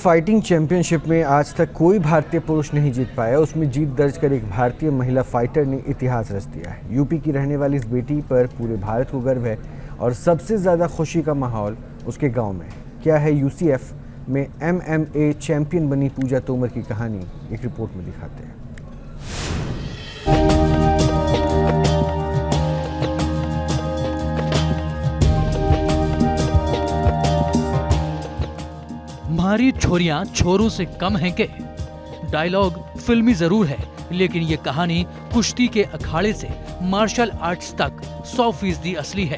Fighting championship में आज तक कोई भारतीय पुरुष नहीं जीत पाया। उसमें जीत दर्ज कर एक भारतीय महिला फाइटर ने इतिहास रच दिया है। यूपी की रहने वाली इस बेटी पर पूरे भारत को गर्व है और सबसे ज़्यादा खुशी का माहौल उसके गांव में। क्या है यूसीएफ में MMA चैंपियन बनी पूजा तोमर की कहानी, एक रिपोर्ट में दिखाते हैं। हमारी छोरियां छोरों से कम हैं के? डायलॉग फिल्मी जरूर है, लेकिन ये कहानी कुश्ती के अखाड़े से मार्शल आर्ट्स तक 100% असली है।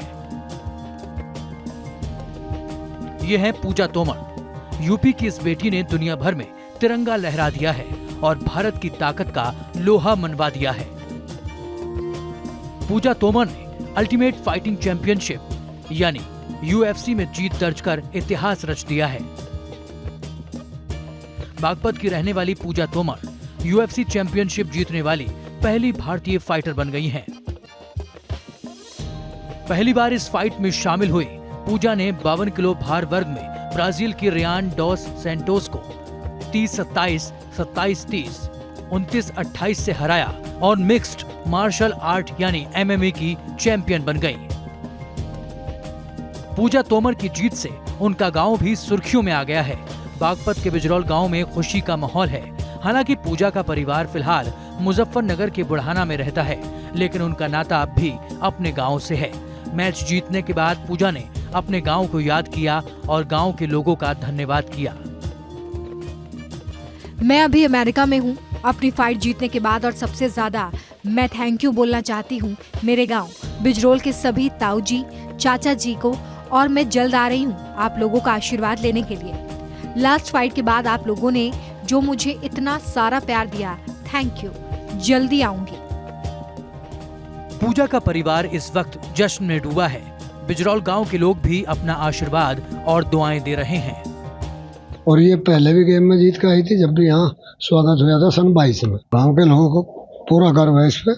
ये है पूजा तोमर। यूपी की इस बेटी ने दुनिया भर में तिरंगा लहरा दिया है और भारत की ताकत का लोहा मनवा दिया है। पूजा तोमर ने अल्टीमेट फाइटिंग चैंपियनशिप यानी UFC में जीत दर्ज कर इतिहास रच दिया है। बागपत की रहने वाली पूजा तोमर UFC चैंपियनशिप जीतने वाली पहली भारतीय फाइटर बन गई हैं। पहली बार इस फाइट में शामिल हुई पूजा ने 52 किलो भार वर्ग में ब्राजील की रियान डॉस सैंटोस को 30-27, 27-30, 29-28 से हराया और मिक्स्ड मार्शल आर्ट यानी MMA की चैंपियन बन गई। पूजा तोमर की जीत से उनका गांव भी सुर्खियों में आ गया है। बागपत के बिजरौल गांव में खुशी का माहौल है। हालांकि पूजा का परिवार फिलहाल मुजफ्फरनगर के बुढ़ाना में रहता है, लेकिन उनका नाता अब भी अपने गांव से है। मैच जीतने के बाद पूजा ने अपने गांव को याद किया और गांव के लोगों का धन्यवाद किया। मैं अभी अमेरिका में हूँ अपनी फाइट जीतने के बाद, और सबसे ज्यादा मैं थैंक यू बोलना चाहती हूँ मेरे गाँव बिजरौल के सभी ताऊ जी, चाचा जी को, और मैं जल्द आ रही हूँ आप लोगों का आशीर्वाद लेने के लिए। लास्ट फाइट के बाद आप लोगों ने जो मुझे इतना सारा प्यार दिया, थैंक यू। जल्दी आऊंगी। पूजा का परिवार इस वक्त जश्न में डूबा है। बिजरौल गांव के लोग भी अपना आशीर्वाद और दुआएं दे रहे हैं। और ये पहले भी गेम में जीत के आई थी, जब भी यहाँ स्वागत हुआ था सन 22 में। गाँव के लोगों को पूरा गर्व है इस पे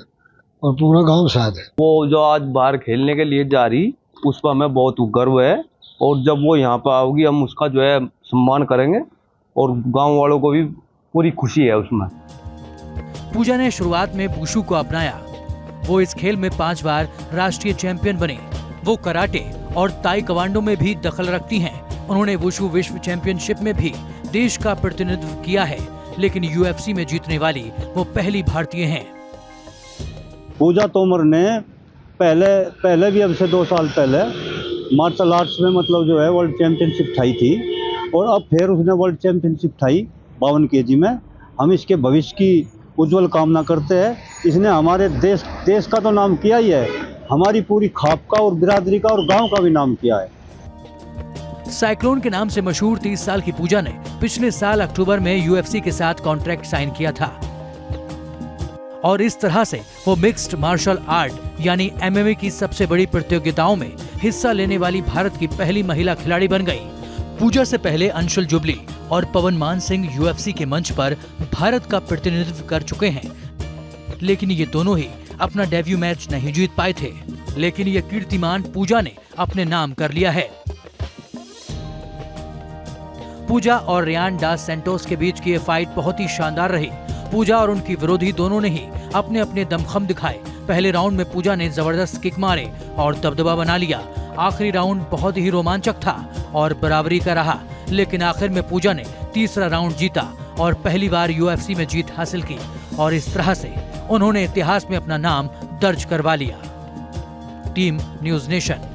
और पूरा गाँव साथ है। वो जो आज बाहर खेलने के लिए जा रही, उस पर हमें बहुत गर्व है और जब वो यहाँ पर आओगी हम उसका जो है सम्मान करेंगे और गांव वालों को भी पूरी खुशी है उसमें। पूजा ने शुरुआत में वुशु को अपनाया। वो इस खेल में 5 बार राष्ट्रीय चैंपियन बने। वो कराटे और ताइक्वांडो में भी दखल रखती हैं। उन्होंने वुशु विश्व चैंपियनशिप में भी देश का प्रतिनिधित्व किया है, लेकिन UFC में जीतने वाली वो पहली भारतीय हैं। पूजा तोमर ने पहले भी अब से 2 साल पहले मार्शल आर्ट्स में मतलब जो है वर्ल्ड चैंपियनशिप ठाई थी और अब फिर उसने वर्ल्ड चैंपियनशिप ठाई 52 kg में। हम इसके भविष्य की उज्जवल कामना करते हैं। इसने हमारे देश का तो नाम किया ही है, हमारी पूरी खाप का और बिरादरी का और गांव का भी नाम किया है। साइक्लोन के नाम से मशहूर 30 साल की पूजा ने पिछले साल अक्टूबर में UFC के साथ कॉन्ट्रैक्ट साइन किया था और इस तरह से वो मिक्स्ड मार्शल आर्ट यानी MMA की सबसे बड़ी प्रतियोगिताओं में हिस्सा लेने वाली भारत की पहली महिला खिलाड़ी बन गई। पूजा से पहले अंशुल जुबली और पवन मान सिंह UFC के मंच पर भारत का प्रतिनिधित्व कर चुके हैं, लेकिन ये दोनों ही अपना डेब्यू मैच नहीं जीत पाए थे। लेकिन ये कीर्तिमान पूजा ने अपने नाम कर लिया है। पूजा और रियान डास सैंटोस के बीच की ये फाइट बहुत ही शानदार रही। पूजा और उनकी विरोधी दोनों ने ही अपने अपने दमखम दिखाए। पहले राउंड में पूजा ने जबरदस्त किक मारे और दबदबा बना लिया। आखिरी राउंड बहुत ही रोमांचक था और बराबरी का रहा, लेकिन आखिर में पूजा ने तीसरा राउंड जीता और पहली बार UFC में जीत हासिल की और इस तरह से उन्होंने इतिहास में अपना नाम दर्ज करवा लिया। Team news nation.